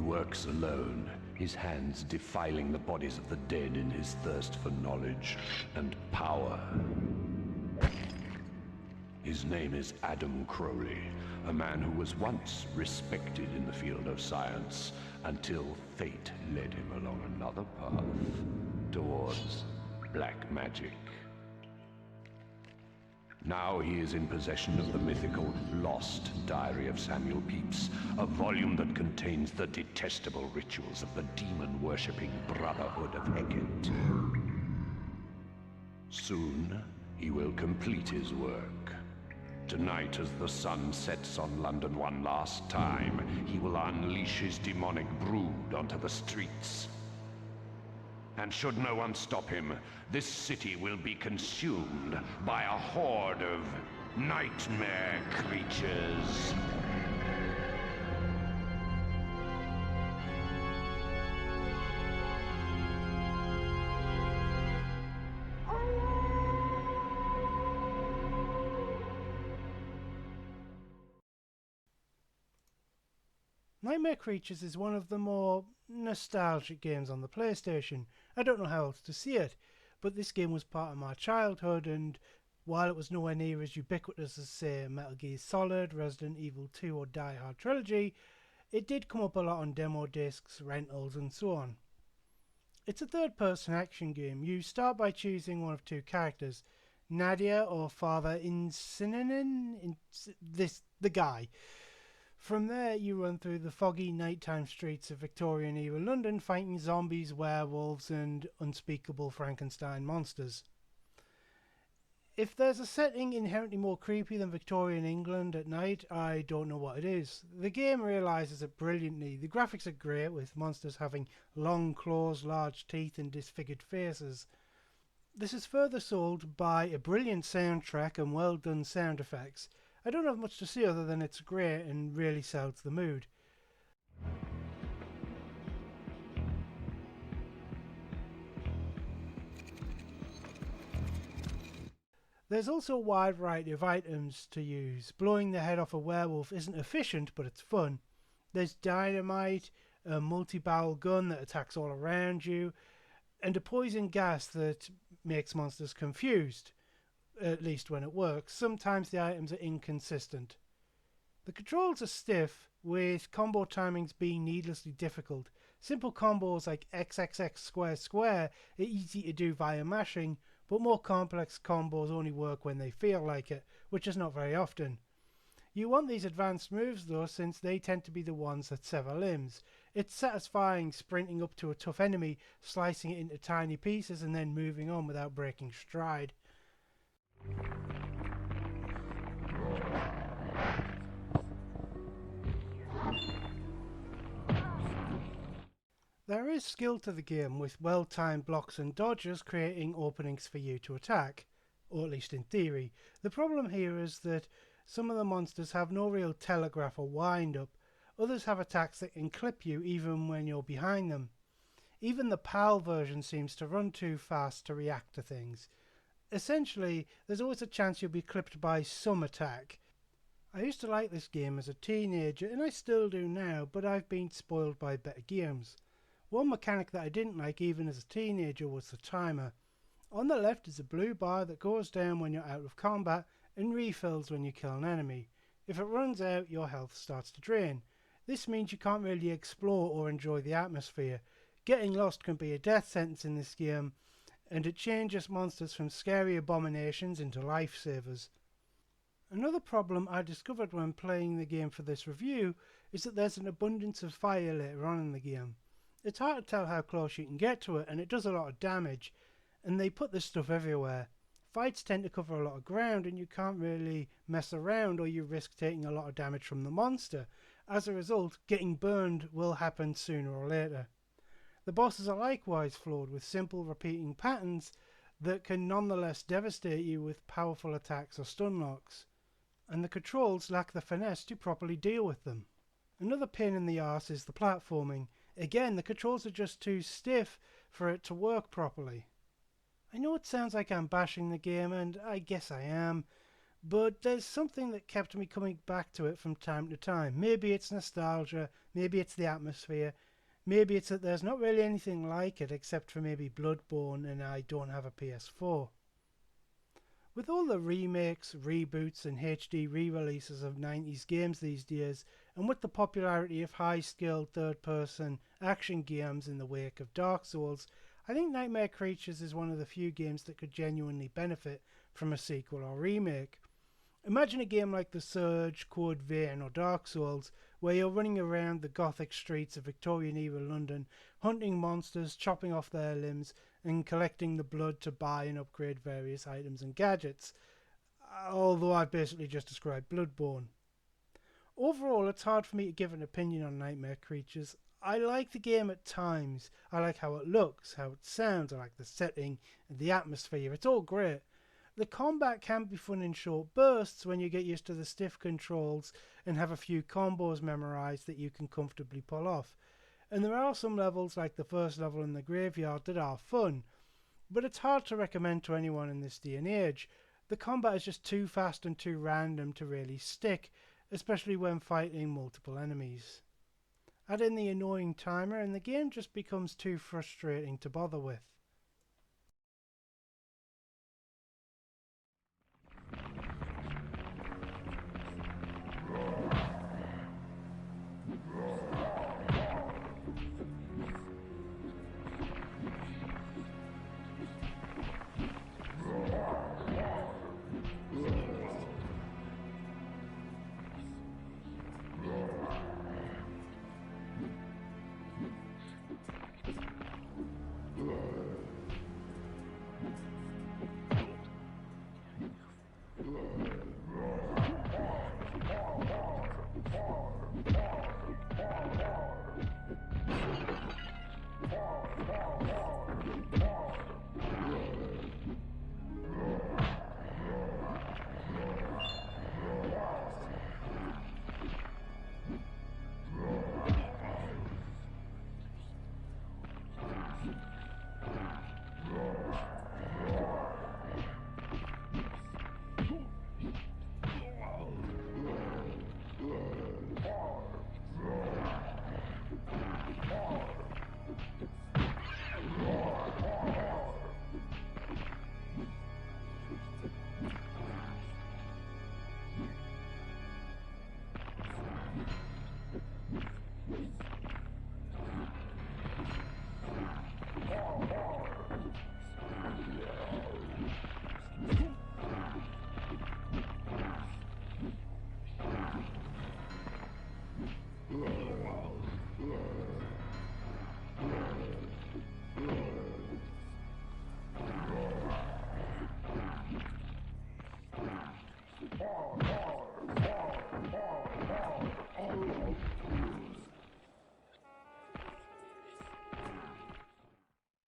works alone, his hands defiling the bodies of the dead in his thirst for knowledge and power. His name is Adam Crowley, a man who was once respected in the field of science until fate led him along another path towards black magic. Now he is in possession of the mythical Lost Diary of Samuel Pepys, a volume that contains the detestable rituals of the demon-worshipping Brotherhood of Hecate. Soon, he will complete his work. Tonight, as the sun sets on London one last time, he will unleash his demonic brood onto the streets. And should no one stop him, this city will be consumed by a horde of nightmare creatures. Nightmare Creatures is one of the more nostalgic games on the PlayStation. I don't know how else to see it, but this game was part of my childhood, and while it was nowhere near as ubiquitous as, say, Metal Gear Solid, Resident Evil 2 or Die Hard Trilogy, it did come up a lot on demo discs, rentals and so on. It's a third-person action game. You start by choosing one of two characters, Nadia or Father Insinen, the guy. From there, you run through the foggy nighttime streets of Victorian-era London, fighting zombies, werewolves, and unspeakable Frankenstein monsters. If there's a setting inherently more creepy than Victorian England at night, I don't know what it is. The game realises it brilliantly. The graphics are great, with monsters having long claws, large teeth, and disfigured faces. This is further sold by a brilliant soundtrack and well done sound effects. I don't have much to say other than it's great and really sells the mood. There's also a wide variety of items to use. Blowing the head off a werewolf isn't efficient, but it's fun. There's dynamite, a multi-barrel gun that attacks all around you, and a poison gas that makes monsters confused. At least when it works. Sometimes the items are inconsistent. The controls are stiff, with combo timings being needlessly difficult. Simple combos like XXX square square are easy to do via mashing, but more complex combos only work when they feel like it, which is not very often. You want these advanced moves though, since they tend to be the ones that sever limbs. It's satisfying sprinting up to a tough enemy, slicing it into tiny pieces and then moving on without breaking stride. There is skill to the game, with well-timed blocks and dodges creating openings for you to attack, or at least in theory. The problem here is that some of the monsters have no real telegraph or wind-up. Others have attacks that can clip you even when you're behind them. Even the PAL version seems to run too fast to react to things. Essentially, there's always a chance you'll be clipped by some attack. I used to like this game as a teenager, and I still do now, but I've been spoiled by better games. One mechanic that I didn't like even as a teenager was the timer. On the left is a blue bar that goes down when you're out of combat and refills when you kill an enemy. If it runs out, your health starts to drain. This means you can't really explore or enjoy the atmosphere. Getting lost can be a death sentence in this game, and it changes monsters from scary abominations into lifesavers. Another problem I discovered when playing the game for this review is that there's an abundance of fire later on in the game. It's hard to tell how close you can get to it, and it does a lot of damage, and they put this stuff everywhere. Fights tend to cover a lot of ground, and you can't really mess around or you risk taking a lot of damage from the monster. As a result, getting burned will happen sooner or later. The bosses are likewise flawed, with simple repeating patterns that can nonetheless devastate you with powerful attacks or stun locks, and the controls lack the finesse to properly deal with them. Another pain in the arse is the platforming. Again, the controls are just too stiff for it to work properly. I know it sounds like I'm bashing the game, and I guess I am, but there's something that kept me coming back to it from time to time. Maybe it's nostalgia, maybe it's the atmosphere, maybe it's that there's not really anything like it except for maybe Bloodborne and I don't have a PS4. With all the remakes, reboots, and HD re releases of 90s games these days, and with the popularity of high skilled third person action games in the wake of Dark Souls, I think Nightmare Creatures is one of the few games that could genuinely benefit from a sequel or remake. Imagine a game like The Surge, Code Vein, or Dark Souls, where you're running around the gothic streets of Victorian era London, hunting monsters, chopping off their limbs, and collecting the blood to buy and upgrade various items and gadgets. Although I've basically just described Bloodborne. Overall, it's hard for me to give an opinion on Nightmare Creatures. I like the game at times. I like how it looks, how it sounds, I like the setting and the atmosphere. It's all great. The combat can be fun in short bursts when you get used to the stiff controls and have a few combos memorized that you can comfortably pull off. And there are some levels, like the first level in the graveyard, that are fun, but it's hard to recommend to anyone in this day and age. The combat is just too fast and too random to really stick, especially when fighting multiple enemies. Add in the annoying timer and the game just becomes too frustrating to bother with.